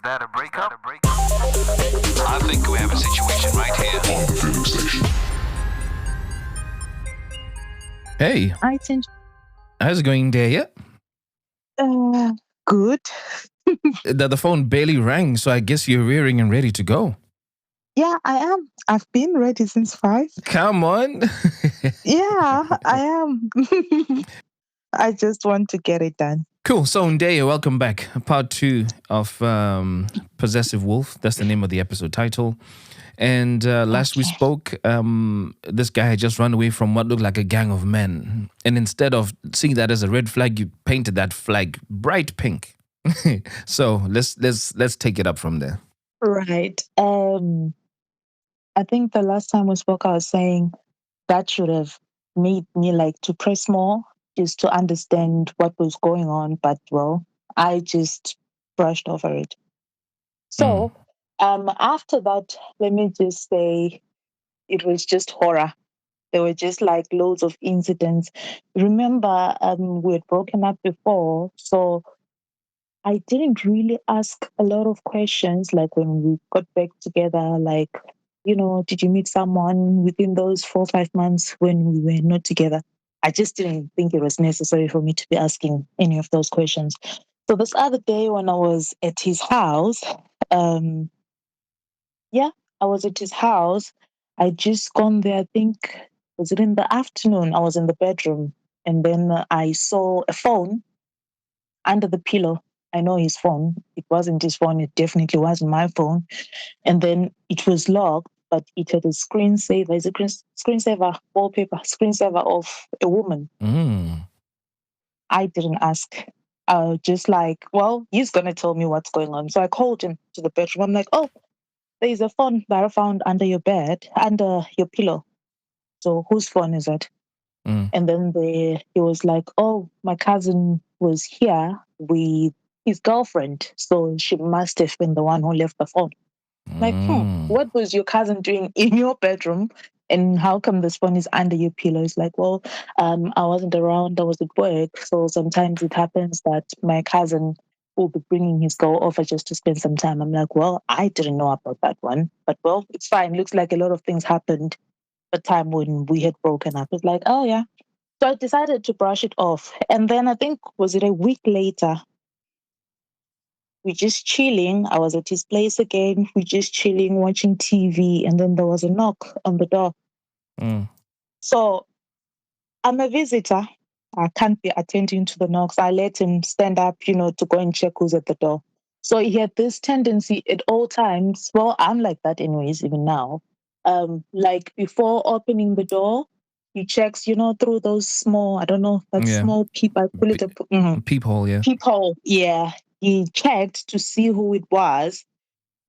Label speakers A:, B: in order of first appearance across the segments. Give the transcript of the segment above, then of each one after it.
A: that a breakup?
B: I think we have a situation right here.
C: On the filling station.
D: Hey,
E: I think
D: how's it going there? Yeah,
E: good.
D: the phone barely rang, so I guess you're rearing and ready to go.
E: Yeah, I am. I've been ready since 5.
D: Come on.
E: Yeah, I am. I just want to get it done.
D: Cool. So, Ndeye, welcome back. Part 2 of Possessive Wolf. That's the name of the episode title. And last we spoke, this guy had just run away from what looked like a gang of men. And instead of seeing that as a red flag, you painted that flag bright pink. So let's take it up from there.
E: Right. I think the last time we spoke, I was saying that should have made me like to press more just to understand what was going on. But well, I just brushed over it. So after that, let me just say it was just horror. There were just like loads of incidents. Remember, we had broken up before, so I didn't really ask a lot of questions like when we got back together, like, did you meet someone within those 4 or 5 months when we were not together? I just didn't think it was necessary for me to be asking any of those questions. So this other day when I was at his house, I was at his house. I just gone there, I think, was it in the afternoon? I was in the bedroom and then I saw a phone under the pillow. I know his phone. It wasn't his phone. It definitely wasn't my phone. And then it was locked, but it had a screensaver. It's a screensaver wallpaper, screensaver of a woman. I didn't ask. Just like, well, he's going to tell me what's going on. So I called him to the bedroom. I'm like, oh, there's a phone that I found under your bed, under your pillow. So whose phone is it? And then he was like, oh, my cousin was here with his girlfriend. So she must have been the one who left the phone. Like, what was your cousin doing in your bedroom? And how come this phone is under your pillow? It's like, well, I wasn't around. I was at work. So sometimes it happens that my cousin will be bringing his girl over just to spend some time. I'm like, well, I didn't know about that one. But, well, it's fine. Looks like a lot of things happened the time when we had broken up. It's like, oh, yeah. So I decided to brush it off. And then I think, was it a week later, we just chilling. I was at his place again. We just chilling, watching TV. And then there was a knock on the door. So I'm a visitor. I can't be attending to the knocks. I let him stand up, to go and check who's at the door. So he had this tendency at all times. Well, I'm like that anyways, even now. Like before opening the door, he checks, through those small, I don't know, small peep, I call it a
D: peephole, yeah.
E: Peephole, yeah. He checked to see who it was.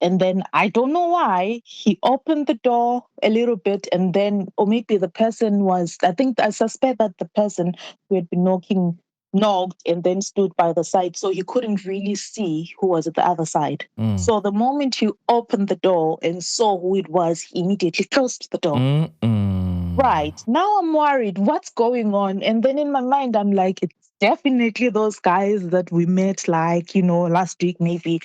E: And then I don't know why, he opened the door a little bit and then, or maybe the person was, I suspect that the person who had been knocked and then stood by the side. So he couldn't really see who was at the other side. So the moment he opened the door and saw who it was, he immediately closed the door. Right. Now I'm worried. What's going on? And then in my mind, I'm like, it's definitely those guys that we met like, last week maybe.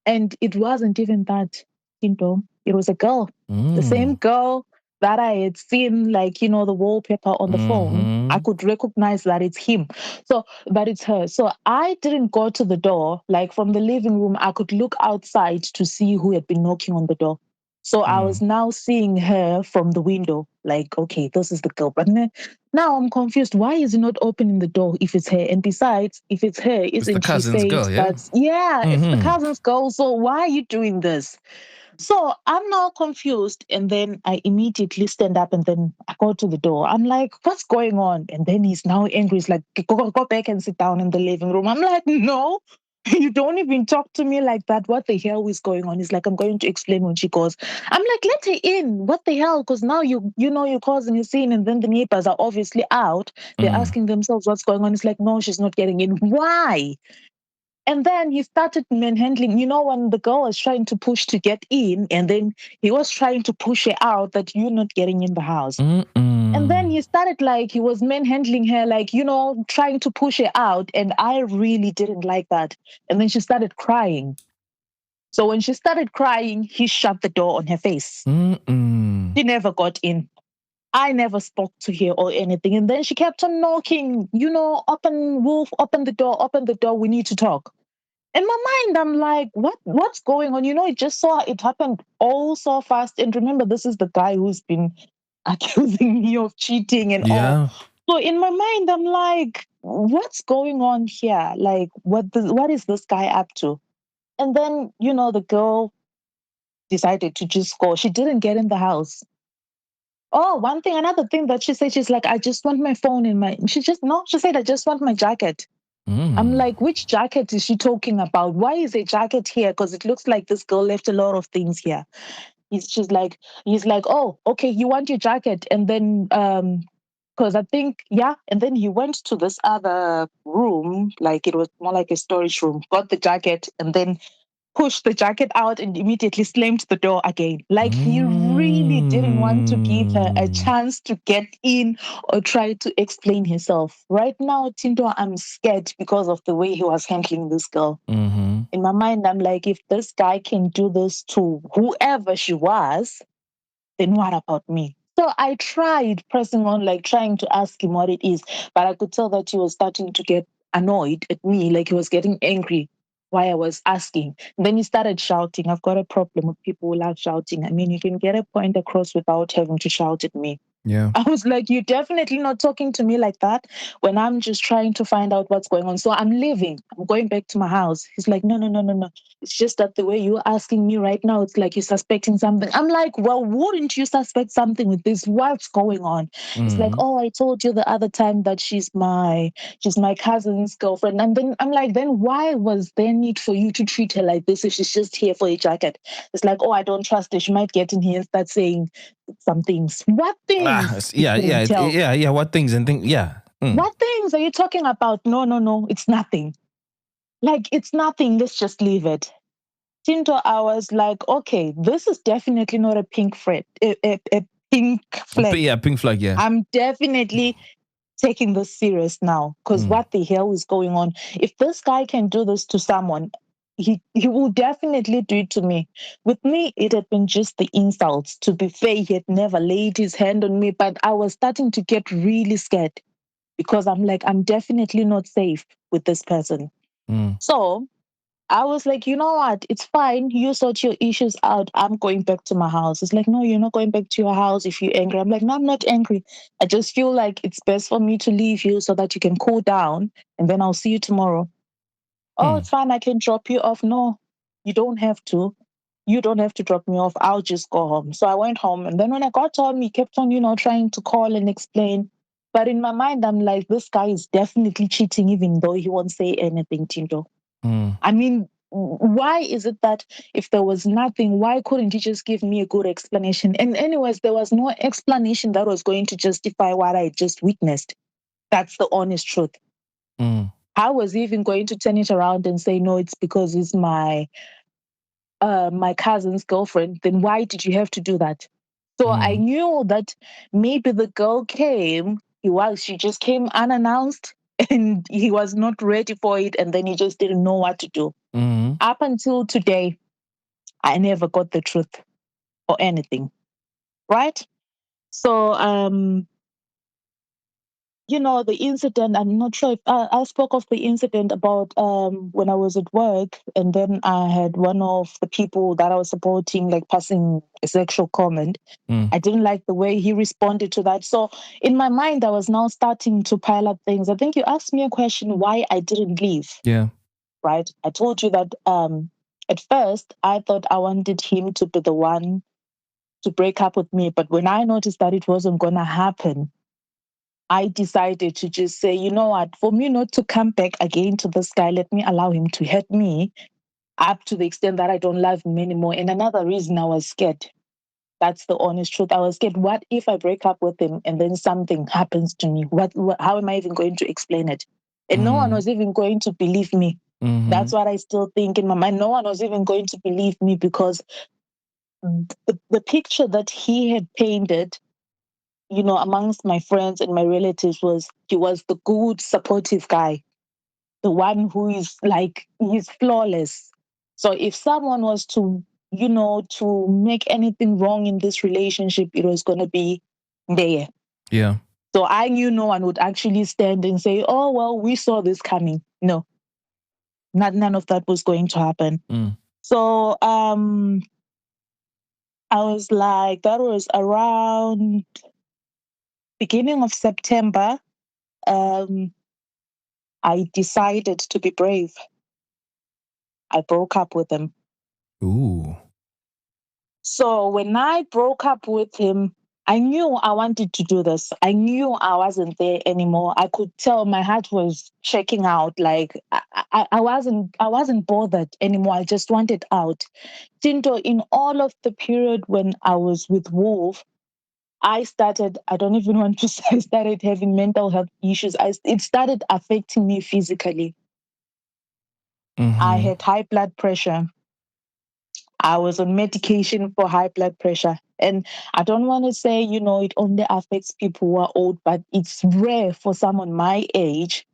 E: And it wasn't even that, it was a girl. The same girl that I had seen, like, the wallpaper on the phone. I could recognize that it's him. So that it's her. So I didn't go to the door. Like from the living room, I could look outside to see who had been knocking on the door. So I was now seeing her from the window, like, okay, this is the girl. But now I'm confused. Why is he not opening the door if it's her? And besides, if it's her, isn't she saying
D: girl, yeah?
E: it's the cousin's girl. So why are you doing this? So I'm now confused. And then I immediately stand up and then I go to the door. I'm like, what's going on? And then he's now angry. He's like, go back and sit down in the living room. I'm like, no. You don't even talk to me like that. What the hell is going on? He's like, I'm going to explain when she goes. I'm like, let her in. What the hell? Because now you're causing a scene, and then the neighbors are obviously out. They're asking themselves what's going on. It's like, no, she's not getting in. Why? And then he started manhandling, when the girl was trying to push to get in, and then he was trying to push her out that you're not getting in the house. And then he started he was manhandling her, trying to push her out. And I really didn't like that. And then she started crying. So when she started crying, he shut the door on her face.
D: Mm-mm.
E: She never got in. I never spoke to her or anything. And then she kept on knocking, open, Wolf, open the door, we need to talk. In my mind, I'm like, what's going on? It just saw it happened all so fast. And remember, this is the guy who's been accusing me of cheating and all.
D: Yeah.
E: So in my mind, I'm like, what's going on here? Like, what is this guy up to? And then, the girl decided to just go. She didn't get in the house. Oh, another thing that she said, she's like, I just want my phone in my. She said, I just want my jacket. I'm
D: Mm.
E: like, which jacket is she talking about? Why is a jacket here? Because it looks like this girl left a lot of things here. He's like, oh, okay, you want your jacket. And then, because I think, yeah. And then he went to this other room, like it was more like a storage room, got the jacket, and then pushed the jacket out and immediately slammed the door again. Like he really didn't want to give her a
D: Mm.
E: chance to get in or try to explain himself. Right now, Tindo, I'm scared because of the way he was handling this girl.
D: Mm-hmm.
E: In my mind, I'm like, if this guy can do this to whoever she was, then what about me? So I tried pressing on, like trying to ask him what it is, but I could tell that he was starting to get annoyed at me, like he was getting angry why I was asking. And then he started shouting. I've got a problem with people who love shouting. I mean, you can get a point across without having to shout at me.
D: Yeah.
E: I was like, you're definitely not talking to me like that when I'm just trying to find out what's going on. So I'm leaving. I'm going back to my house. He's like, no, no, no, no, no. It's just that the way you're asking me right now, it's like you're suspecting something. I'm like, well, wouldn't you suspect something with this? What's going on? It's like,
D: Mm-hmm.
E: oh, I told you the other time that she's my cousin's girlfriend. And then I'm like, then why was there need for you to treat her like this if she's just here for a jacket? It's like, oh, I don't trust her. She might get in here and start saying some things. What things? You
D: Yeah, yeah,
E: couldn't tell.
D: yeah. What things and things? Yeah. Mm.
E: What things are you talking about? No, no, no. It's nothing. Like, it's nothing. Let's just leave it. Tinto, I was like, okay, this is definitely not a pink flag. A pink flag.
D: Yeah, pink flag. Yeah.
E: I'm definitely taking this serious now because
D: Mm.
E: what the hell is going on? If this guy can do this to someone, he will definitely do it to me. With me, it had been just the insults. To be fair, he had never laid his hand on me, but I was starting to get really scared because I'm like, I'm definitely not safe with this person.
D: Mm.
E: So I was like, you know what? It's fine. You sort your issues out. I'm going back to my house. It's like, no, you're not going back to your house if you're angry. I'm like, no, I'm not angry. I just feel like it's best for me to leave you so that you can cool down and then I'll see you tomorrow. Oh,
D: Mm.
E: it's fine. I can drop you off. No, you don't have to. You don't have to drop me off. I'll just go home. So I went home. And then when I got home, he kept on, trying to call and explain. But in my mind, I'm like, this guy is definitely cheating, even though he won't say anything, Tinto.
D: Mm.
E: I mean, why is it that if there was nothing, why couldn't he just give me a good explanation? And, anyways, there was no explanation that was going to justify what I just witnessed. That's the honest truth.
D: Mm.
E: How was he even going to turn it around and say, no, it's because he's my cousin's girlfriend? Then why did you have to do that? So I
D: Mm.
E: knew that maybe the girl came, she just came unannounced and he was not ready for it. And then he just didn't know what to do.
D: Mm.
E: Up until today, I never got the truth or anything. Right? So, the incident, I'm not sure if I spoke of the incident about when I was at work, and then I had one of the people that I was supporting, like, passing a sexual comment.
D: Mm.
E: I didn't like the way he responded to that. So in my mind, I was now starting to pile up things. I think you asked me a question why I didn't leave,
D: Yeah.
E: right? I told you that at first I thought I wanted him to be the one to break up with me. But when I noticed that it wasn't going to happen, I decided to just say, you know what, for me not to come back again to this guy, let me allow him to hurt me up to the extent that I don't love him anymore. And another reason I was scared. That's the honest truth. I was scared. What if I break up with him and then something happens to me? How am I even going to explain it? And no one
D: Mm.
E: was even going to believe me.
D: Mm-hmm.
E: That's what I still think in my mind. No one was even going to believe me because the picture that he had painted, amongst my friends and my relatives was he was the good, supportive guy, the one who is like, he's flawless. So if someone was to, to make anything wrong in this relationship, it was going to be there.
D: Yeah.
E: So I knew no one would actually stand and say, oh, well, we saw this coming. No, none of that was going to happen.
D: Mm.
E: So I was like, that was around beginning of September. I decided to be brave. I broke up with him.
D: Ooh.
E: So when I broke up with him, I knew I wanted to do this. I knew I wasn't there anymore. I could tell my heart was checking out. Like I wasn't bothered anymore. I just wanted out. Tinto, in all of the period when I was with Wolf, I don't even want to say I started having mental health issues. It started affecting me physically. I
D: Mm-hmm.
E: had high blood pressure. I was on medication for high blood pressure. And I don't want to say, it only affects people who are old, but it's rare for someone my age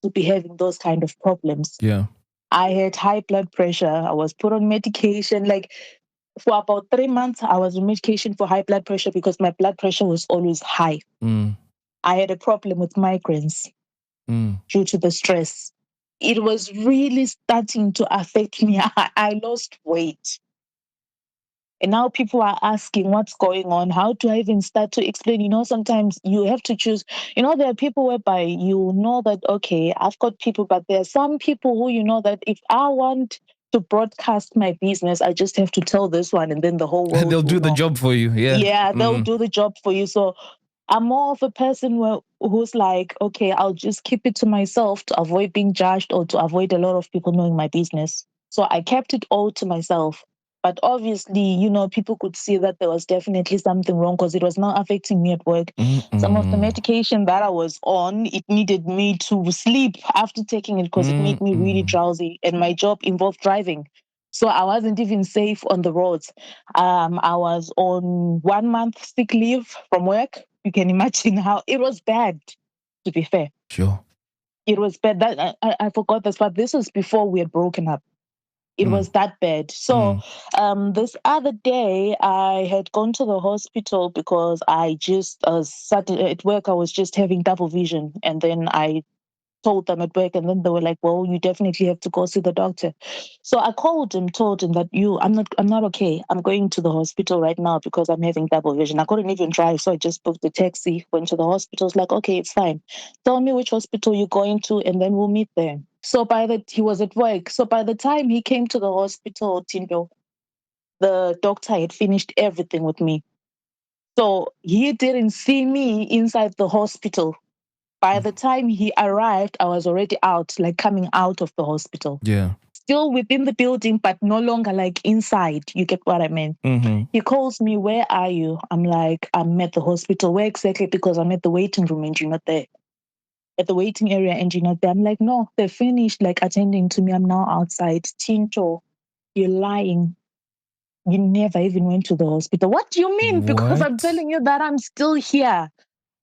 E: to be having those kind of problems.
D: Yeah.
E: I had high blood pressure. I was put on medication. Like for about 3 months, I was on medication for high blood pressure because my blood pressure was always high.
D: Mm.
E: I had a problem with migraines
D: Mm.
E: due to the stress. It was really starting to affect me. I lost weight. And now people are asking what's going on. How do I even start to explain? Sometimes you have to choose. There are people whereby you know that, okay, I've got people, but there are some people who you know that if I want to broadcast my business, I just have to tell this one and then the whole world
D: They'll
E: will
D: do the
E: know.
D: job for you. Yeah.
E: Yeah, they'll
D: Mm.
E: do the job for you. So I'm more of a person who's like, okay, I'll just keep it to myself to avoid being judged or to avoid a lot of people knowing my business. So I kept it all to myself. But obviously, people could see that there was definitely something wrong because it was not affecting me at work. Some of the
D: Mm-mm.
E: medication that I was on, it needed me to sleep after taking it because it made me really
D: Mm-mm.
E: drowsy. And my job involved driving. So I wasn't even safe on the roads. I was on 1 month sick leave from work. You can imagine how it was bad, to be fair.
D: Sure.
E: It was bad. That I forgot this, but this was before we had broken up. It
D: Mm.
E: was that bad. So
D: Mm.
E: this other day, I had gone to the hospital because I just sat at work. I was just having double vision, and then I told them at work, and then they were like, well, you definitely have to go see the doctor. So I called him, told him that I'm not okay. I'm going to the hospital right now because I'm having double vision. I couldn't even drive, so I just booked a taxi, went to the hospital. It's like, okay, it's fine. Tell me which hospital you're going to, and then we'll meet there. So he was at work. So by the time he came to the hospital, Tindo, the doctor had finished everything with me. So he didn't see me inside the hospital. By the time he arrived, I was already out, like coming out of the hospital.
D: Yeah.
E: Still within the building, but no longer like inside. You get what I mean?
D: Mm-hmm.
E: He calls me, where are you? I'm like, I'm at the hospital. Where exactly? Because I'm at the waiting room and you're not there. At the waiting area and you're not there. I'm like, no, they finished like attending to me. I'm now outside. Tinto, you're lying. You never even went to the hospital. What do you mean? Because I'm
D: What?
E: telling you that I'm still here.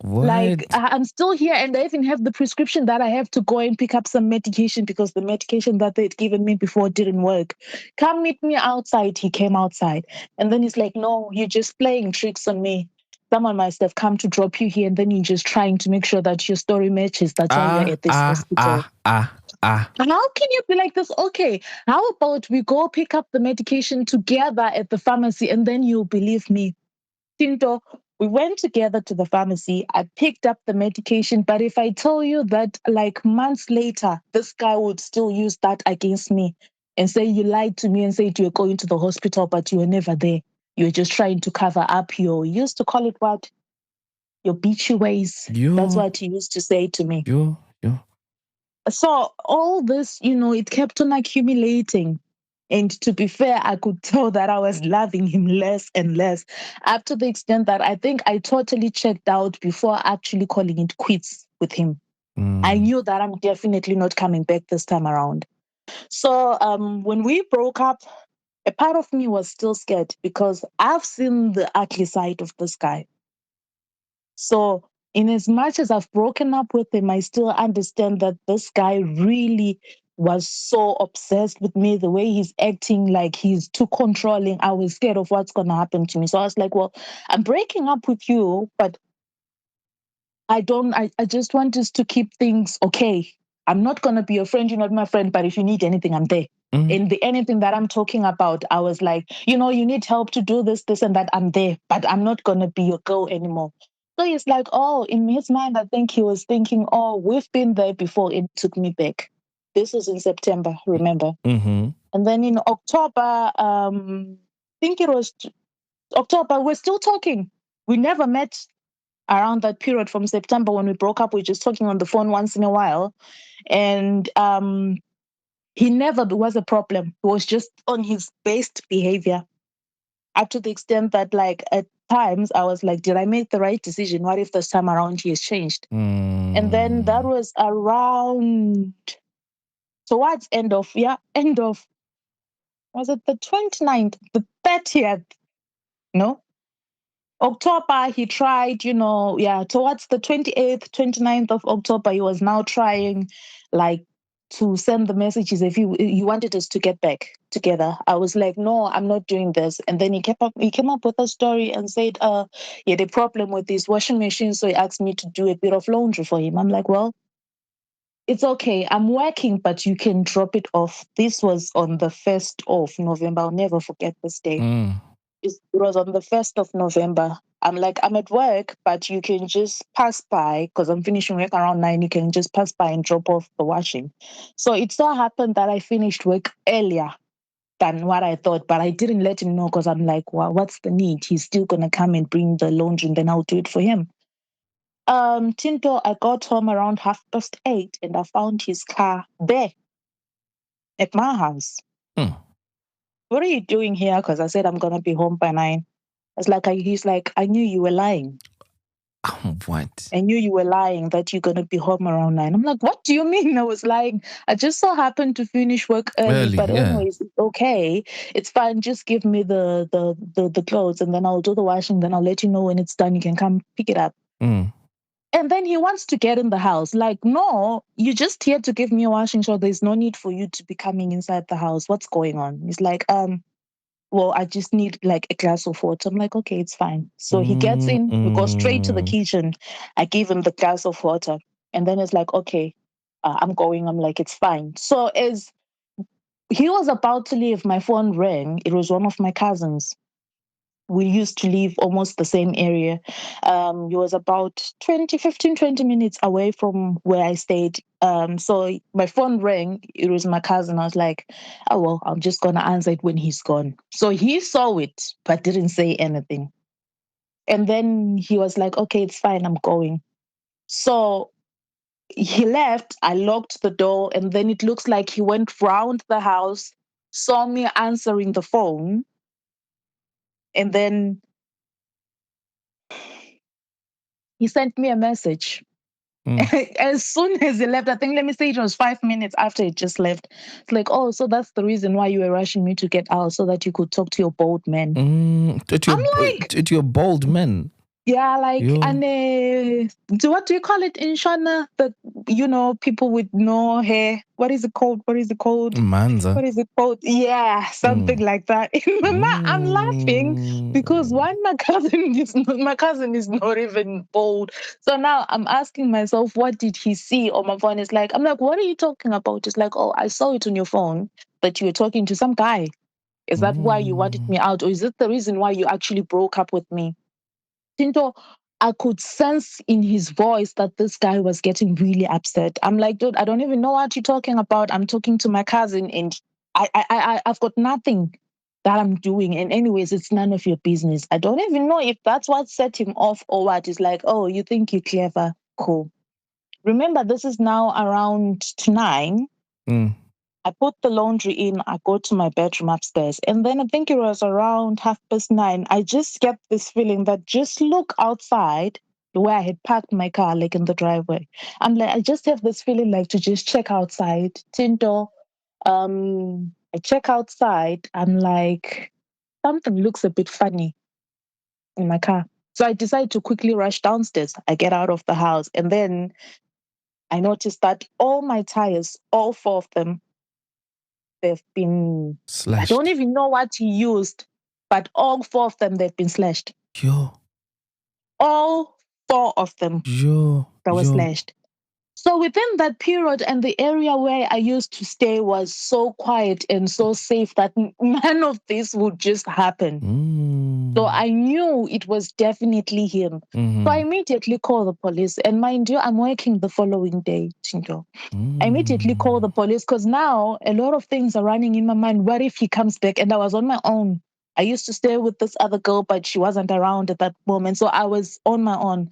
E: Like
D: What?
E: I'm still here and I even have the prescription that I have to go and pick up some medication because the medication that they'd given me before didn't work. Come meet me outside. He came outside and then he's like, no, you're just playing tricks on me. Someone must have come to drop you here and then you're just trying to make sure that your story matches. That's why you're
D: Ah,
E: at this
D: ah,
E: hospital.
D: ah, ah, ah.
E: And how can you be like this? Okay, how about we go pick up the medication together at the pharmacy and then you'll believe me. Tinto, we went together to the pharmacy. I picked up the medication. But if I tell you that, like months later, this guy would still use that against me and say, you lied to me and said you were going to the hospital, but you were never there. You were just trying to cover up your, you used to call it what? Your beachy ways. That's
D: Yo,
E: what he used to say to me.
D: yo.
E: So all this, it kept on accumulating. And to be fair, I could tell that I was loving him less and less, up to the extent that I think I totally checked out before actually calling it quits with him. I
D: Mm.
E: knew that I'm definitely not coming back this time around. So when we broke up, a part of me was still scared because I've seen the ugly side of this guy. So, in as much as I've broken up with him, I still understand that this guy really was so obsessed with me, the way he's acting, like he's too controlling. I was scared of what's going to happen to me. So I was like, well, I'm breaking up with you, but I just want us to keep things okay. I'm not going to be your friend. You're not my friend. But if you need anything, I'm there. In the anything that I'm talking about, I was like, you need help to do this, and that, I'm there. But I'm not going to be your girl anymore. So he's like, oh, in his mind, I think he was thinking, oh, we've been there before. It took me back. This was in September, remember?
D: Mm-hmm.
E: And then in October, I think it was October, we're still talking. We never met around that period from September when we broke up. We're just talking on the phone once in a while. And he never was a problem. He was just on his best behavior, up to the extent that, like, at times I was like, did I make the right decision? What if this time around he has changed? And then that was around towards end of, was it the 29th, the 30th? No? October, he tried, towards the 28th, 29th of October, he was now trying, like, to send the messages if he wanted us to get back together. I was like, no, I'm not doing this. And then he came up with a story and said, he had a problem with his washing machine, so he asked me to do a bit of laundry for him. I'm like, well, it's okay. I'm working, but you can drop it off. This was on the 1st of November. I'll never forget this day. It was on the 1st of November. I'm like, I'm at work, but you can just pass by because I'm finishing work around 9. You can just pass by and drop off the washing. So it so happened that I finished work earlier than what I thought, but I didn't let him know because I'm like, well, what's the need? He's still going to come and bring the laundry and then I'll do it for him. Tinto, I got home around 8:30 and I found his car there at my house. What are you doing here? Because I said I'm going to be home by 9. He's like, I knew you were lying.
D: What?
E: I knew you were lying that you're going to be home around 9. I'm like, what do you mean I was lying? I just so happened to finish work early, but anyways, it's okay. It's fine. Just give me the clothes and then I'll do the washing. Then I'll let you know when it's done. You can come pick it up. And then he wants to get in the house. Like, no, you're just here to give me a washing, so there's no need for you to be coming inside the house. What's going on? He's like, well, I just need like a glass of water. I'm like, okay, it's fine. So he gets in, we go straight to the kitchen. I give him the glass of water. And then it's like, okay, I'm going. I'm like, it's fine. So as he was about to leave, my phone rang. It was one of my cousins. We used to live almost the same area. He was about 20 minutes away from where I stayed. So my phone rang. It was my cousin. I was like, oh, well, I'm just going to answer it when he's gone. So he saw it, but didn't say anything. And then he was like, okay, it's fine. I'm going. So he left. I locked the door. And then it looks like he went round the house, saw me answering the phone. And then he sent me a message. As soon as he left, I think, let me say it was 5 minutes after he just left. It's like, oh, so that's the reason why you were rushing me to get out so that you could talk to your bold men.
D: To your bold men.
E: Yeah, like, and what do you call it in Shona? People with no hair. What is it called?
D: Manza.
E: What is it called? Yeah, something like that. I'm laughing because my cousin is not even bold. So now I'm asking myself, what did he see on my phone? I'm like, what are you talking about? It's like, oh, I saw it on your phone that you were talking to some guy. Is that why you wanted me out? Or is it the reason why you actually broke up with me? Tinto, I could sense in his voice that this guy was getting really upset. I'm like, dude, I don't even know what you're talking about. I'm talking to my cousin and I've got nothing that I'm doing. And anyways, it's none of your business. I don't even know if that's what set him off or what. It's like, oh, you think you're clever? Cool. Remember, this is now around 9. I put the laundry in, I go to my bedroom upstairs. And then I think it was around 9:30. I just get this feeling that just look outside where I had parked my car, like in the driveway. I'm like, I just have this feeling like to just check outside. Tinto, I check outside. I'm like, something looks a bit funny in my car. So I decide to quickly rush downstairs. I get out of the house and then I noticed that all my tires, all 4 of them, they've been, I
D: Slashed.
E: don't even know what he used, but all 4 of them, they've been slashed.
D: Yo.
E: All 4 of them that were slashed. So within that period, and the area where I used to stay was so quiet and so safe that none of this would just happen. So I knew it was definitely him. So I immediately called the police. And mind you, I'm working the following day, Chinto. I immediately called the police because now a lot of things are running in my mind. What if he comes back? And I was on my own. I used to stay with this other girl, but she wasn't around at that moment. So I was on my own.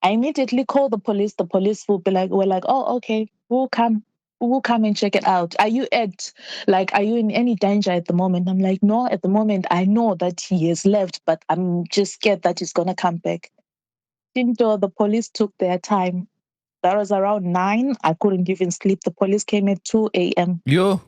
E: I immediately called the police. The police will be like, we're like, oh, okay, we'll come. We'll come and check it out. Are you in any danger at the moment? I'm like, no, at the moment, I know that he has left, but I'm just scared that he's going to come back. Tinto, the police took their time. That was around 9. I couldn't even sleep. The police came at 2 a.m.
D: Yo.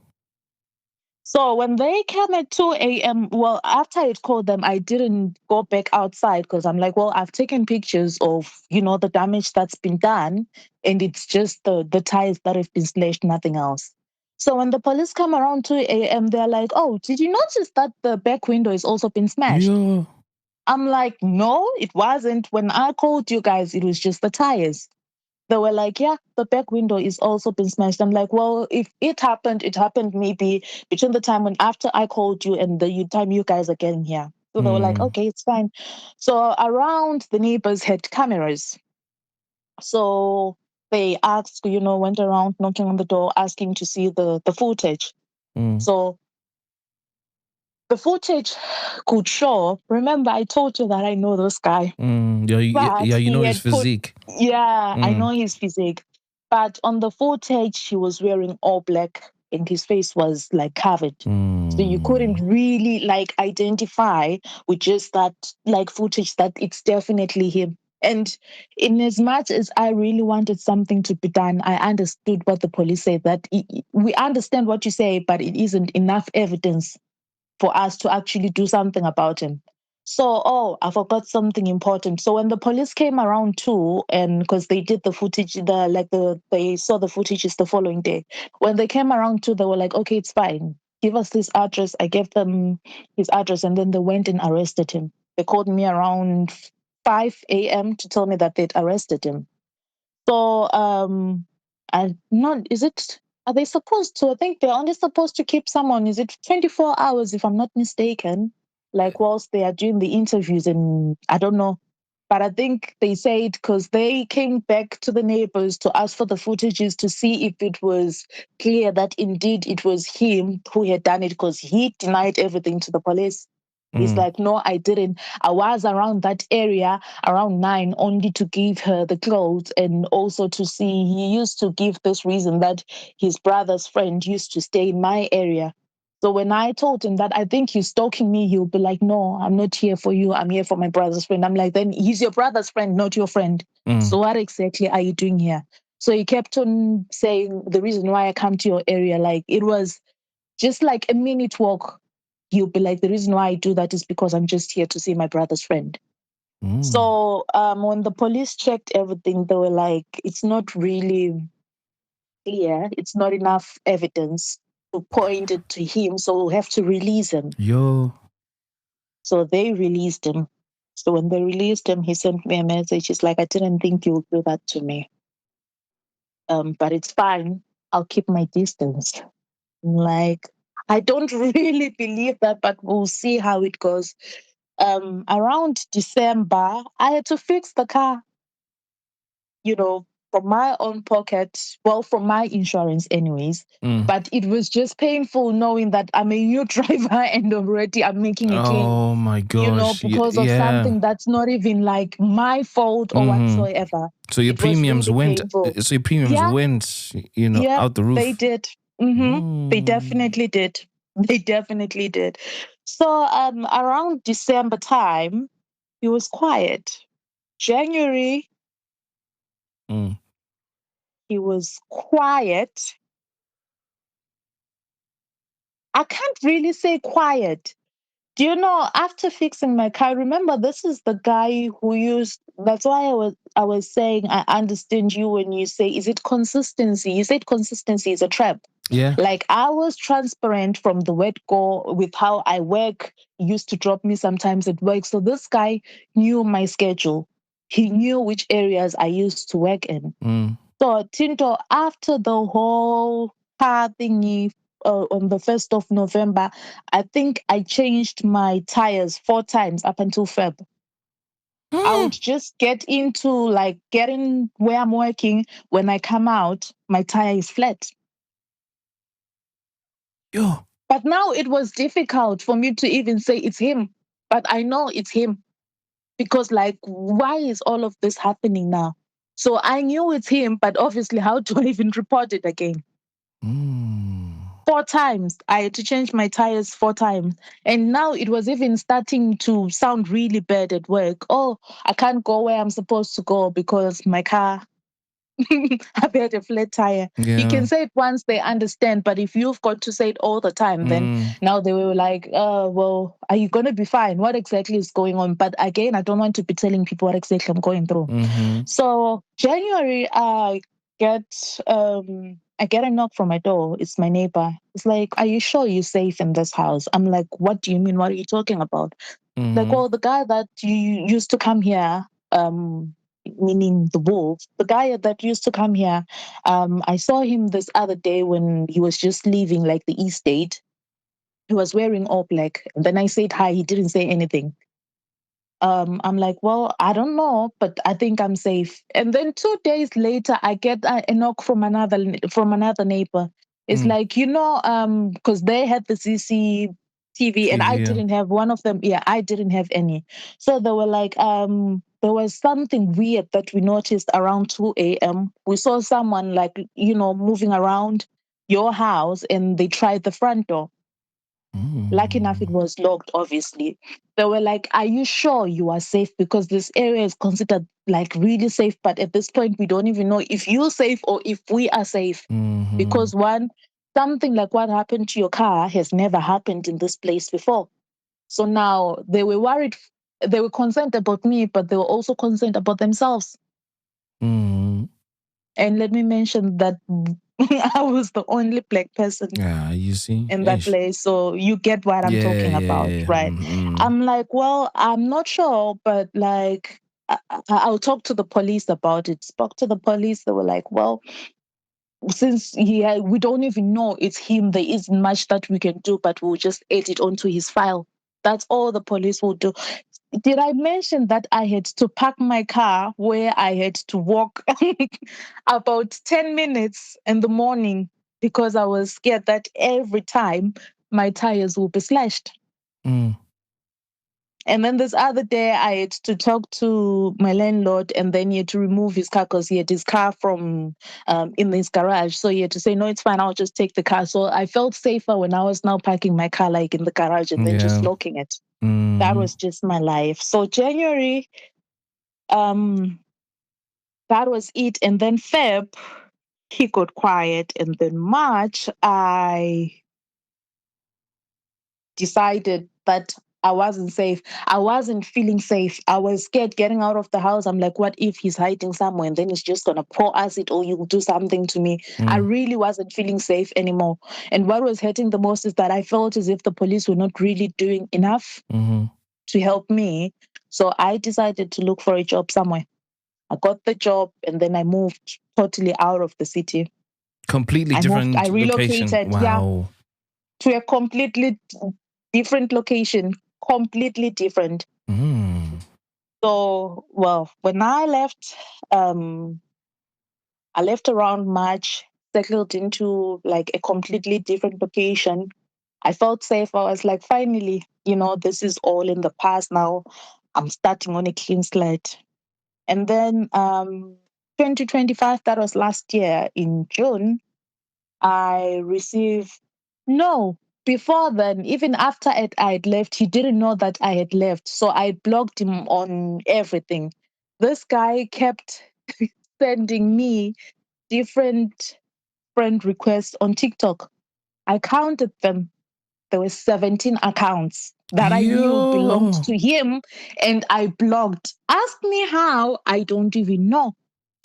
E: So when they came at 2 a.m., well, after I called them, I didn't go back outside because I'm like, well, I've taken pictures of, the damage that's been done. And it's just the tires that have been slashed, nothing else. So when the police come around 2 a.m., they're like, oh, did you notice that the back window has also been smashed?
D: Yo.
E: I'm like, no, it wasn't. When I called you guys, it was just the tires. They were like, yeah, the back window is also been smashed. I'm like, well, if it happened maybe between the time when after I called you and the time you guys are getting here. So they were like, okay, it's fine. So around the neighbors had cameras. So they asked, went around knocking on the door, asking to see the footage. So the footage could show. Remember, I told you that I know this guy.
D: Yeah, you know his physique.
E: I know his physique. But on the footage, he was wearing all black and his face was like covered. So you couldn't really identify with just that footage that it's definitely him. And in as much as I really wanted something to be done, I understood what the police said, that we understand what you say, but it isn't enough evidence for us to actually do something about him. So, I forgot something important. So when the police came around too, and because they did the footage, they saw the footages the following day. When they came around too, they were like, okay, it's fine. Give us this address. I gave them his address, and then they went and arrested him. They called me around 5 a.m. to tell me that they'd arrested him. So, I not is it? Are they supposed to? I think they're only supposed to keep someone. Is it 24 hours, if I'm not mistaken? Like whilst they are doing the interviews, and I don't know. But I think they said because they came back to the neighbors to ask for the footages to see if it was clear that indeed it was him who had done it, because he denied everything to the police. He's like, no, I didn't. I was around that area around 9 only to give her the clothes, and also to see, he used to give this reason that his brother's friend used to stay in my area. So when I told him that I think he's stalking me, he'll be like, no, I'm not here for you. I'm here for my brother's friend. I'm like, then he's your brother's friend, not your friend. So what exactly are you doing here? So he kept on saying the reason why I come to your area, like it was just like a minute walk. He'll be like, the reason why I do that is because I'm just here to see my brother's friend. So when the police checked everything, they were like, it's not really clear. It's not enough evidence to point it to him. So we'll have to release him.
D: Yo.
E: So they released him. So when they released him, he sent me a message. He's like, I didn't think you would do that to me. But it's fine. I'll keep my distance. Like, I don't really believe that, but we'll see how it goes. Around December, I had to fix the car, from my own pocket, well, from my insurance anyways. But it was just painful knowing that I'm a new driver and already I'm making a claim.
D: Oh my gosh.
E: Because of something that's not even like my fault or whatsoever.
D: So your
E: It was
D: premiums
E: really
D: went.
E: painful.
D: So your premiums
E: Yeah.
D: went.
E: Yeah,
D: out the roof.
E: they did. They definitely did. They definitely did. So around December time, it was quiet. January, he was quiet. I can't really say quiet. Do you know, after fixing my car, remember this is the guy who used, that's why I was saying I understand you when you say, is it consistency? You said consistency is a trap.
D: Yeah.
E: Like I was transparent from the word go with how I work. He used to drop me sometimes at work. So this guy knew my schedule. He knew which areas I used to work in.
D: Mm.
E: So Tinto, after the whole car thingy on the 1st of November, I think I changed my tires 4 times up until Feb. I would
D: Mm.
E: just get into like getting where I'm working. When I come out, my tire is flat.
D: Yo.
E: But now it was difficult for me to even say it's him. But I know it's him because, like, why is all of this happening now? So I knew it's him, but obviously, how do I even report it again?
D: Mm.
E: 4 times. I had to change my tires 4 times. And now it was even starting to sound really bad at work. Oh, I can't go where I'm supposed to go because my car I've had a flat tire. You
D: Yeah.
E: can say it once they understand, but if you've got to say it all the time, then
D: Mm.
E: now they were like, well, are you going to be fine? What exactly is going on? But again, I don't want to be telling people what exactly I'm going through.
D: Mm-hmm.
E: So January, get I get a knock from my door. It's my neighbor. It's like, are you sure you're safe in this house? I'm like, what do you mean? What are you talking about? Like,
D: Mm-hmm.
E: well, the guy that you used to come here, meaning the wolf, the guy that used to come here, I saw him this other day when he was just leaving like the estate. He was wearing all black. Then I said hi. He didn't say anything. I'm like, well, I don't know, but I think I'm safe. And then 2 days later, I get a knock from another neighbor. It's
D: Mm.
E: like, because they had the CCTV and I
D: TV. Yeah.
E: didn't have one of them. Yeah, I didn't have any. So they were like, there was something weird that we noticed around 2 a.m. We saw someone like, moving around your house and they tried the front door. Lucky enough, it
D: Mm.
E: was locked, obviously. They were like, are you sure you are safe? Because this area is considered like really safe. But at this point, we don't even know if you're safe or if we are safe.
D: Mm-hmm.
E: Because something like what happened to your car has never happened in this place before. So now they were worried. They were concerned about me, but they were also concerned about themselves.
D: Mm.
E: And let me mention that I was the only black person
D: Yeah, you see?
E: in that
D: Ish.
E: place. So you get what I'm
D: Yeah,
E: talking
D: yeah,
E: about,
D: yeah.
E: right?
D: Mm-hmm.
E: I'm like, well, I'm not sure, but like, I'll talk to the police about it. Spoke to the police. They were like, well, since we don't even know it's him, there isn't much that we can do, but we'll just add it onto his file. That's all the police will do. Did I mention that I had to park my car where I had to walk about 10 minutes in the morning because I was scared that every time my tires will be slashed?
D: Mm.
E: And then this other day, I had to talk to my landlord, and then he had to remove his car because he had his car from in his garage. So he had to say, "No, it's fine. I'll just take the car." So I felt safer when I was now parking my car like in the garage and then just
D: Yeah.
E: locking it. That
D: Mm-hmm.
E: was just my life. So January, um, that was it, and then Feb, he got quiet, and then March, I decided that I wasn't safe. I wasn't feeling safe. I was scared getting out of the house. I'm like, what if he's hiding somewhere and then he's just going to pour acid or you'll do something to me? I
D: Mm.
E: really wasn't feeling safe anymore. And what was hurting the most is that I felt as if the police were not really doing enough
D: Mm-hmm.
E: to help me. So I decided to look for a job somewhere. I got the job and then I moved totally out of the city.
D: Completely
E: I
D: different location.
E: relocated, yeah,
D: Wow.
E: to a completely different location, completely different.
D: Mm.
E: So, well, when um, I left around March, settled into like a completely different location. I felt safe. I was like, finally, this is all in the past now. I'm starting on a clean slate. And then 2025, that was last year in June, I received no. Before then, even after I had left, he didn't know that I had left. So I blocked him on everything. This guy kept sending me different friend requests on TikTok. I counted them. There were 17 accounts that I knew belonged
D: Yo.
E: to him, and I blocked. Ask me how, I don't even know.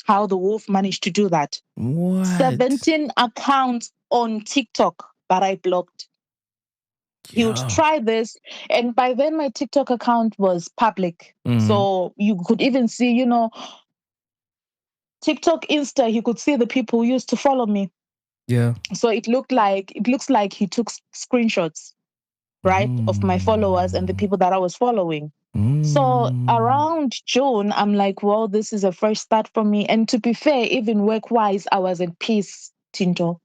E: how the wolf managed to do that.
D: What?
E: 17 accounts on TikTok that I blocked. He would
D: Yeah.
E: try this. And by then, my TikTok account was public. So you could even see, TikTok, Insta, he could see the people who used to follow me.
D: Yeah.
E: So it looks like he took screenshots, right, of my followers and the people that I was following. So around June, I'm like, well, this is a fresh start for me. And to be fair, even work-wise, I was at peace, Tinto.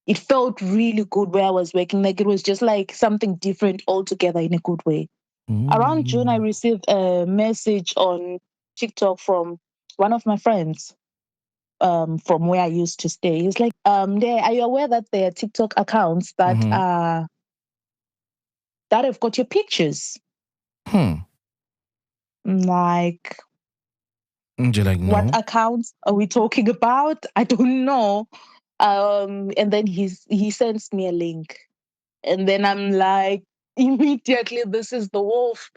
E: It felt really good where I was working. Like it was just like something different altogether in a good way. Around June, I received a message on TikTok from one of my friends from where I used to stay. He's like, are you aware that there are TikTok accounts that that have got your pictures? Like,
D: And you're like, no.
E: what accounts are we talking about? I don't know. And then he sends me a link. And then I'm like, immediately, this is the wolf.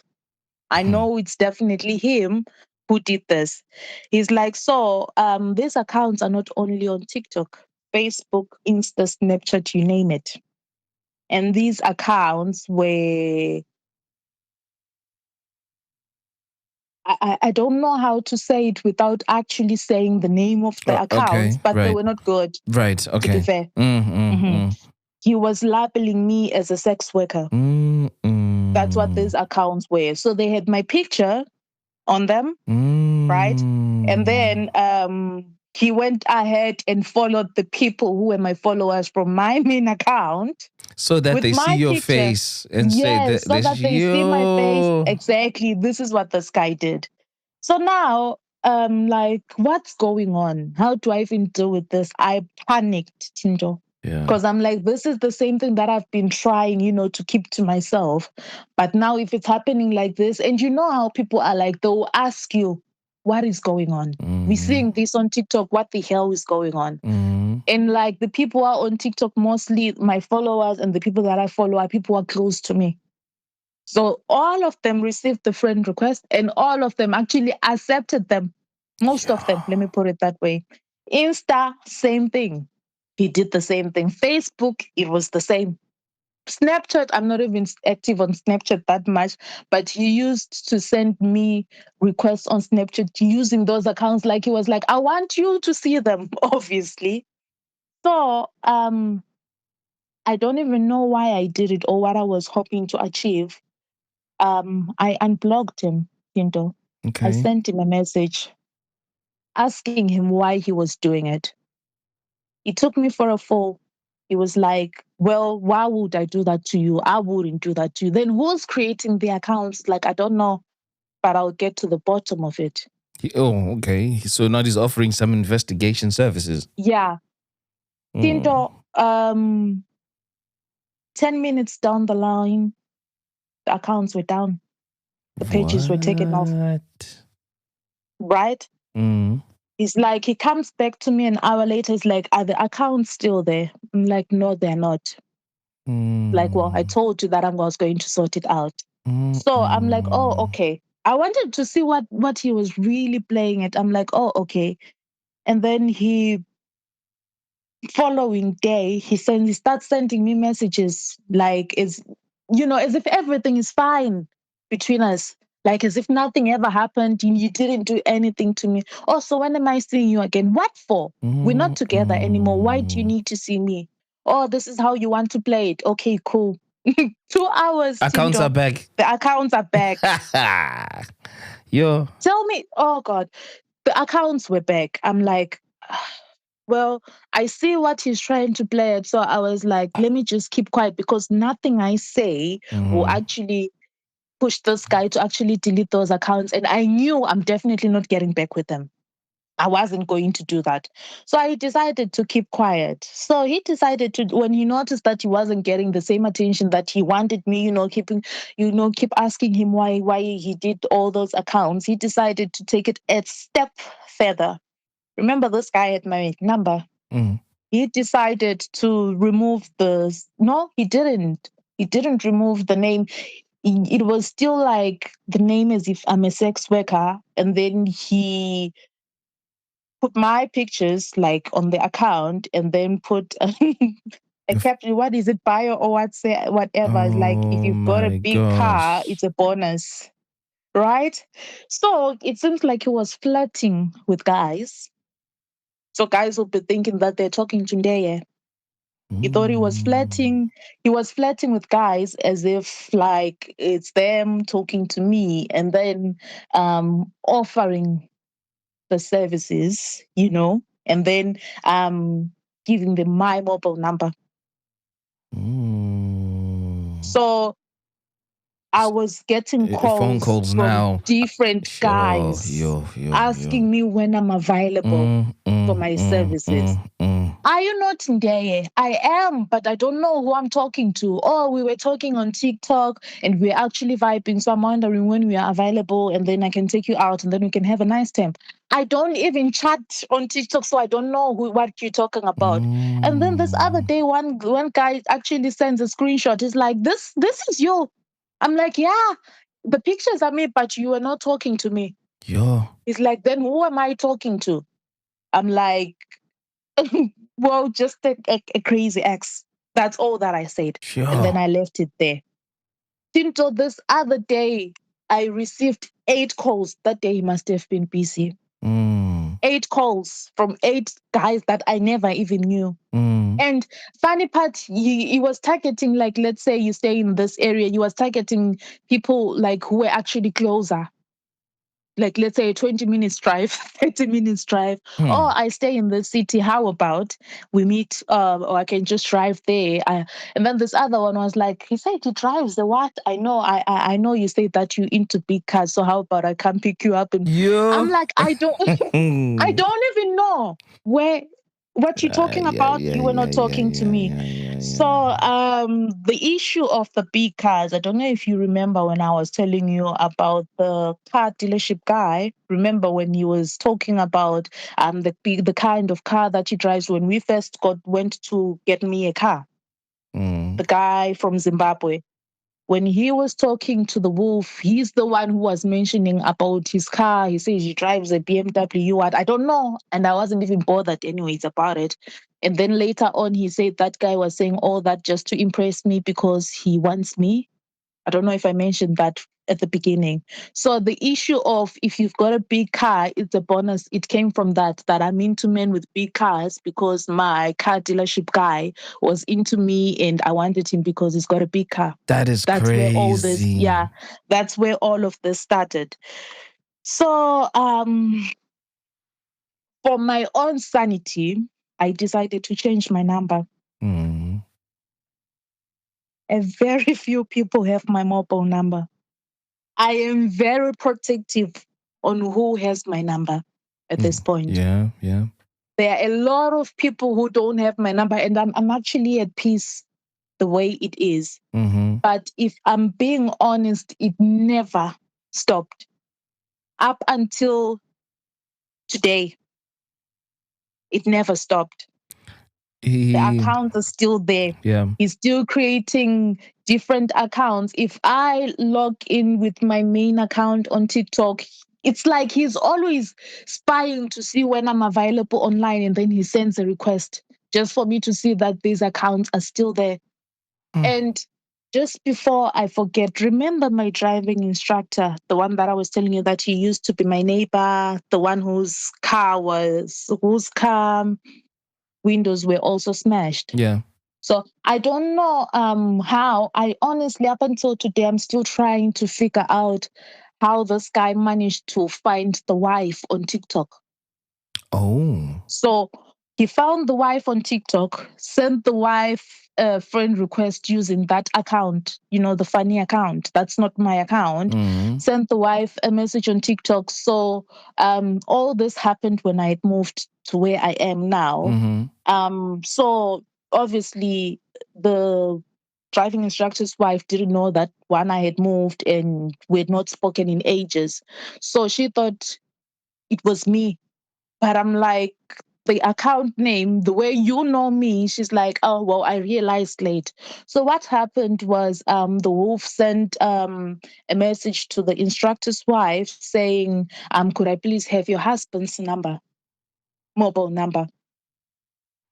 E: I know it's definitely him who did this. He's like, so these accounts are not only on TikTok, Facebook, Insta, Snapchat, you name it. And these accounts were, I don't know how to say it without actually saying the name of the accounts, but they were not good.
D: Right. Okay.
E: To be fair. He was labeling me as a sex worker. That's what these accounts were. So they had my picture on them, right? And then he went ahead and followed the people who were my followers from my main account.
D: So that
E: with
D: they see
E: my
D: your
E: picture.
D: face and say that
E: Yes, so that they see my face. Exactly. This is what this guy did. So now, like, what's going on? How do I even deal with this? I panicked, Tinto.
D: Yeah.
E: Because I'm like, this is the same thing that I've been trying, to keep to myself. But now if it's happening like this, and you know how people are like, they'll ask you, what is going on? We're seeing this on TikTok. What the hell is going on? And like the people who are on TikTok, mostly my followers and the people that I follow are people who are close to me. So all of them received the friend request and all of them actually accepted them. Most of them, let me put it that way. Insta, same thing. He did the same thing. Facebook, it was the same. Snapchat, I'm not even active on Snapchat that much, but he used to send me requests on Snapchat using those accounts. Like he was like, I want you to see them, obviously. So I don't even know why I did it or what I was hoping to achieve. I unblocked him, Tinto.
D: Okay.
E: I sent him a message asking him why he was doing it. He took me for a fool. He was like, well, why would I do that to you? I wouldn't do that to you. Then who's creating the accounts? Like, I don't know, but I'll get to the bottom of it.
D: Okay. So now he's offering some investigation services.
E: Yeah. Tinto, 10 minutes down the line, the accounts were down. The pages were taken off. Right? He's like, he comes back to me an hour later. He's like, are the accounts still there? I'm like, no, they're not. Like, well, I told you that I was going to sort it out. So I'm like, oh, okay. I wanted to see what he was really playing at. I'm like, oh, okay. And then following day, he starts sending me messages like, as if everything is fine between us. Like as if nothing ever happened. You didn't do anything to me. Also, when am I seeing you again? What for? We're not together anymore. Why do you need to see me? Oh, this is how you want to play it. Okay, cool. 2 hours.
D: Accounts
E: Tinto.
D: are back.
E: The accounts are back.
D: Yo.
E: Tell me, oh God, the accounts were back. I'm like, well, I see what he's trying to play at. So I was like, let me just keep quiet because nothing I say will actually push this guy to actually delete those accounts. And I knew I'm definitely not getting back with them. I wasn't going to do that. So I decided to keep quiet. So he decided to, when he noticed that he wasn't getting the same attention that he wanted me, keep asking him why he did all those accounts. He decided to take it a step further. Remember, this guy had my number. He decided to remove no, he didn't. He didn't remove the name. It was still like the name as if I'm a sex worker. And then he put my pictures like on the account and then put a caption. What is it, bio or whatever? It's like if
D: Oh
E: you've got a
D: my
E: big car,
D: gosh.
E: it's a bonus, right? So it seems like he was flirting with guys. So guys will be thinking that they're talking to Ndeye. He thought he was
D: Mm.
E: flirting. He was flirting with guys as if like it's them talking to me, and then offering the services, and then giving them my mobile number.
D: Mm.
E: So I
D: S-
E: was getting
D: Phone
E: calls
D: calls
E: from
D: now.
E: different
D: Yo,
E: guys
D: yo, yo, yo.
E: asking me when I'm available for my services.
D: Mm.
E: Are you not Ndeye? I am, but I don't know who I'm talking to. Oh, we were talking on TikTok and we're actually vibing. So I'm wondering when we are available and then I can take you out and then we can have a nice time. I don't even chat on TikTok, so I don't know what you're talking about. And then this other
D: Mm.
E: day, one guy actually sends a screenshot. He's like, this is you. I'm like, yeah, the pictures are me, but you are not talking to me.
D: Yo,
E: He's like, then who am I talking to? I'm like, well, just a crazy ex. That's all that I said. And then
D: yo.
E: I left it there. Until this other day, I received 8 calls. That day he must have been busy.
D: Mm.
E: 8 calls from 8 guys that I never even knew.
D: Mm.
E: And funny part, he was targeting, like, let's say you stay in this area, he was targeting people like who were actually closer, like let's say a 20 minutes drive, 30 minutes drive. Oh,
D: Hmm.
E: I stay in the city, how about we meet, or I can just drive there. And then this other one was like, he said he drives the what, I know, I know you say that you into big cars, so how about I come pick you up? And I'm
D: Yo.
E: like, I don't I don't even know where what you're talking
D: Yeah,
E: about.
D: yeah,
E: You were
D: yeah,
E: not
D: yeah,
E: talking to
D: yeah,
E: me.
D: yeah, yeah,
E: So
D: yeah.
E: the issue of the big cars, I don't know if you remember when I was telling you about the car dealership guy. Remember when he was talking about the kind of car that he drives. When we first went to get me a car,
D: Mm.
E: the guy from Zimbabwe, when he was talking to the wolf, he's the one who was mentioning about his car. He says he drives a BMW. What, I don't know. And I wasn't even bothered anyways about it. And then later on, he said that guy was saying all that just to impress me because he wants me. I don't know if I mentioned that at the beginning. So the issue of if you've got a big car, it's a bonus. It came from that I'm into men with big cars because my car dealership guy was into me and I wanted him because he's got a big car.
D: That is
E: That's where all this,
D: crazy.
E: yeah, that's where all of this started. So for my own sanity, I decided to change my number.
D: Mm.
E: A very few people have my mobile number. I am very protective on who has my number at this point.
D: Yeah, yeah.
E: There are a lot of people who don't have my number, and I'm actually at peace the way it is.
D: Mm-hmm.
E: But if I'm being honest, it never stopped up until today. It never stopped. The
D: He,
E: accounts are still there.
D: yeah.
E: He's still creating different accounts. If I log in with my main account on TikTok, it's like he's always spying to see when I'm available online, and then he sends a request just for me to see that these accounts are still there.
D: Mm.
E: And just before I forget, remember my driving instructor, the one that I was telling you that he used to be my neighbor, the one whose car windows were also smashed.
D: Yeah.
E: So I don't know how. I honestly, up until today, I'm still trying to figure out how this guy managed to find the wife on TikTok.
D: Oh.
E: So he found the wife on TikTok, sent the wife a friend request using that account, the funny account. That's not my account.
D: Mm.
E: Sent the wife a message on TikTok. So all this happened when I had moved to where I am now.
D: Mm-hmm.
E: So obviously the driving instructor's wife didn't know that one, I had moved and we had not spoken in ages. So she thought it was me. But I'm like, the account name, the way you know me, she's like, oh, well, I realized late. So what happened was the wolf sent a message to the instructor's wife saying, could I please have your husband's number? mobile number.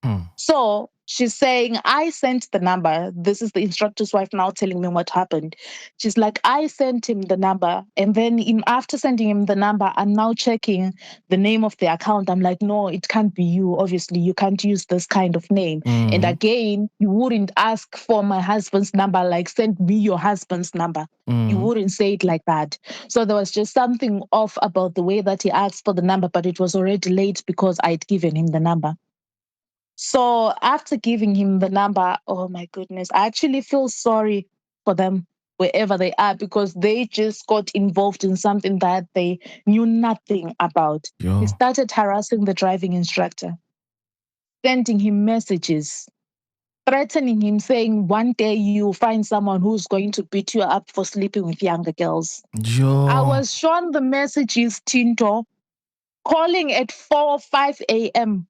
D: Hmm.
E: So she's saying, I sent the number. This is the instructor's wife now telling me what happened. She's like, I sent him the number. And then after sending him the number, I'm now checking the name of the account. I'm like, no, it can't be you. Obviously, you can't use this kind of name. And again, you wouldn't ask for my husband's number, like, send me your husband's number. You wouldn't say it like that. So there was just something off about the way that he asked for the number, but it was already late because I'd given him the number. So after giving him the number, oh my goodness, I actually feel sorry for them wherever they are because they just got involved in something that they knew nothing about. He
D: Yo.
E: started harassing the driving instructor, sending him messages, threatening him, saying, one day you'll find someone who's going to beat you up for sleeping with younger girls. I
D: Yo.
E: was shown the messages, Tinto, calling at 4 or 5 a.m.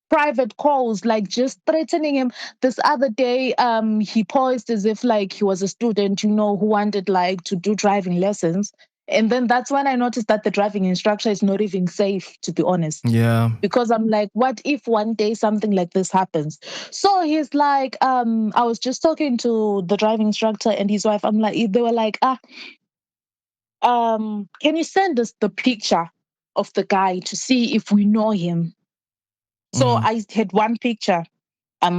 E: private calls, like just threatening him. This other day, he posed as if like he was a student, who wanted like to do driving lessons. And then that's when I noticed that the driving instructor is not even safe, to be honest.
D: Yeah.
E: Because I'm like, what if one day something like this happens? So he's like, I was just talking to the driving instructor and his wife. I'm like, they were like, can you send us the picture of the guy to see if we know him? So I had one picture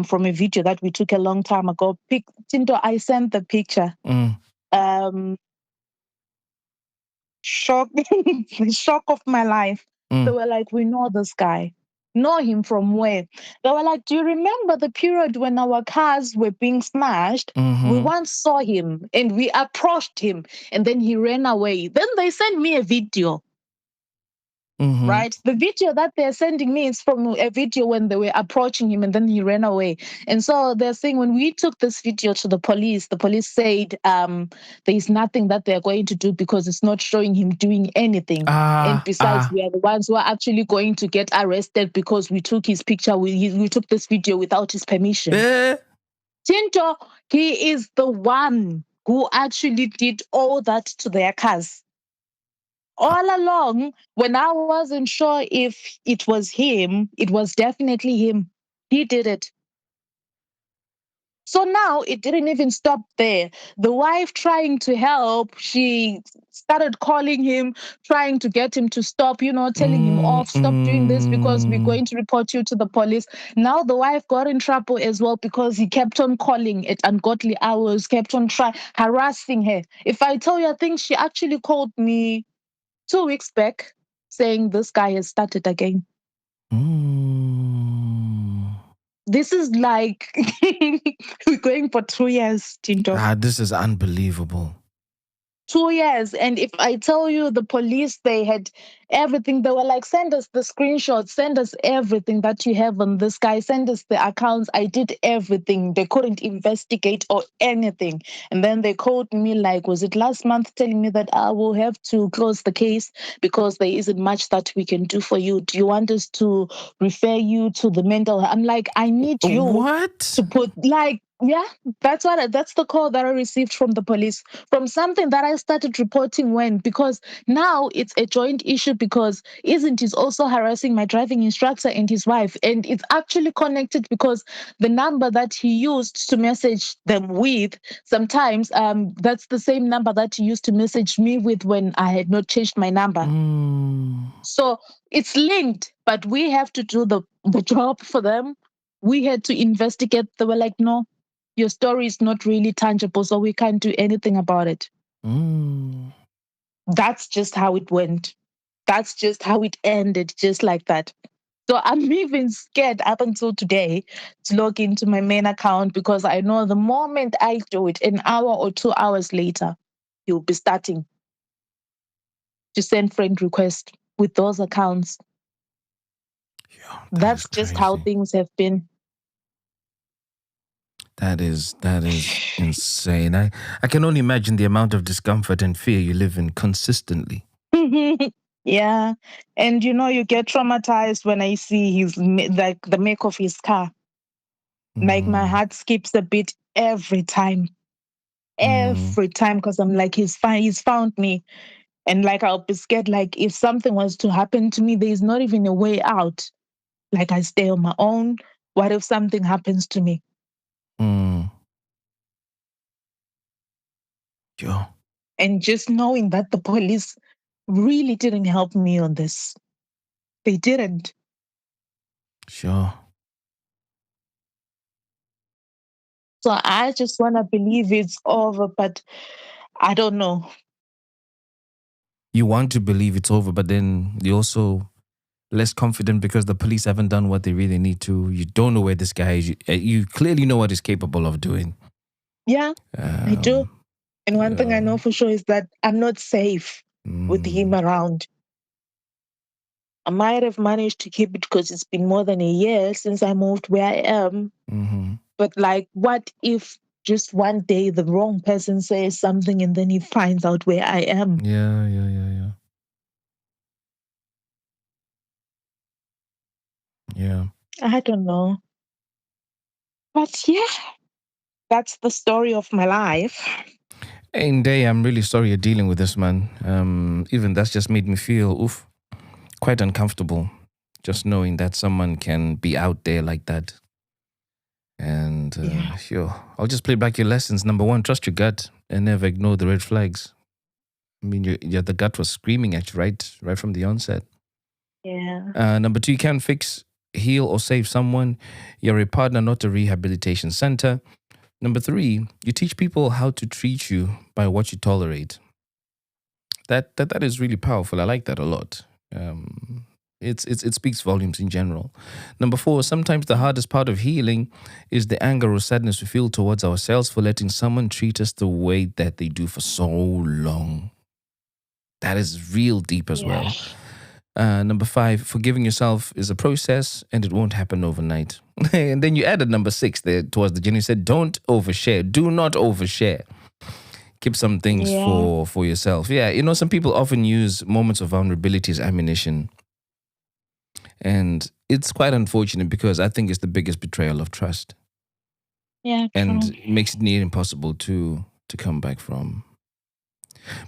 E: from a video that we took a long time ago. Tinto, I sent the picture. Shock, the shock of my life. They were like, we know this guy. Know him from where? They were like, do you remember the period when our cars were being smashed? We once saw him and we approached him and then he ran away. Then they sent me a video. Right? The video that they're sending me is from a video when they were approaching him and then he ran away. And so they're saying when we took this video to the police said there's nothing that they're going to do because it's not showing him doing anything. And besides, we are the ones who are actually going to get arrested because we took his picture, we took this video without his permission. Tinto, he is the one who actually did all that to their cars. All along, when I wasn't sure if it was him, it was definitely him. He did it. So now it didn't even stop there. The wife trying to help, she started calling him, trying to get him to stop, telling him off, stop doing this because we're going to report you to the police. Now the wife got in trouble as well because he kept on calling at ungodly hours, kept on harassing her. If I tell you, I think she actually called me 2 weeks back saying this guy has started again. This is like we're going for 2 years, Tinto.
D: This is unbelievable.
E: 2 years. And if I tell you the police, they had everything. They were like, send us the screenshots, send us everything that you have on this guy, send us the accounts. I did everything. They couldn't investigate or anything. And then they called me like, was it last month, telling me that I will have to close the case because there isn't much that we can do for you. Do you want us to refer you to the mental? I'm like, I need you to put yeah, that's the call that I received from the police, from something that I started reporting because now it's a joint issue because isn't he's also harassing my driving instructor and his wife. And it's actually connected because the number that he used to message them with, sometimes that's the same number that he used to message me with when I had not changed my number. So it's linked, but we have to do the job for them. We had to investigate. They were like, no, your story is not really tangible, so we can't do anything about it. That's just how it went. That's just how it ended, just like that. So I'm even scared up until today to log into my main account because I know the moment I do it, an hour or 2 hours later, he'll be starting to send friend requests with those accounts.
D: Yeah,
E: that's just how things have been.
D: That is insane. I can only imagine the amount of discomfort and fear you live in consistently.
E: Yeah. And you get traumatized when I see his like the make of his car. Like my heart skips a beat every time. Every time, because I'm like, he's found me. And like I'll be scared, like if something was to happen to me, there's not even a way out. Like I stay on my own. What if something happens to me?
D: Sure.
E: And just knowing that the police really didn't help me on this. They didn't.
D: Sure.
E: So I just want to believe it's over, but I don't know.
D: You want to believe it's over, but then you're also less confident because the police haven't done what they really need to. You don't know where this guy is. You clearly know what he's capable of doing.
E: Yeah, I do. And one thing I know for sure is that I'm not safe with him around. I might have managed to keep it because it's been more than a year since I moved where I am. But like, what if just one day the wrong person says something and then he finds out where I am?
D: Yeah. Yeah.
E: I don't know. But yeah, that's the story of my life.
D: And Day, I'm really sorry you're dealing with this, man. Even that's just made me feel quite uncomfortable. Just knowing that someone can be out there like that. And sure, I'll just play back your lessons. Number one, trust your gut and never ignore the red flags. I mean, the gut was screaming at you right from the onset.
E: Yeah.
D: Number two, you can't fix, heal, or save someone. You're a partner, not a rehabilitation center. Number three, you teach people how to treat you by what you tolerate. That is really powerful. I like that a lot. It speaks volumes in general. Number four, sometimes the hardest part of healing is the anger or sadness we feel towards ourselves for letting someone treat us the way that they do for so long. That is real deep as well. Number five, forgiving yourself is a process and it won't happen overnight. And then you added number six there towards the end. You said, don't overshare. Do not overshare. Keep some things for yourself. Yeah, some people often use moments of vulnerability as ammunition. And it's quite unfortunate because I think it's the biggest betrayal of trust.
E: Yeah, true.
D: And it makes it near impossible to come back from.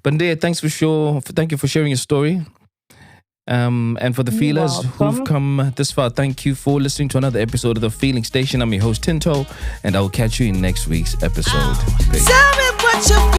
D: But Ndea, thank you for sharing your story. And for the feelers who've come this far, thank you for listening to another episode of The Feeling Station. I'm your host, Tinto, and I will catch you in next week's episode.
A: Tell me what you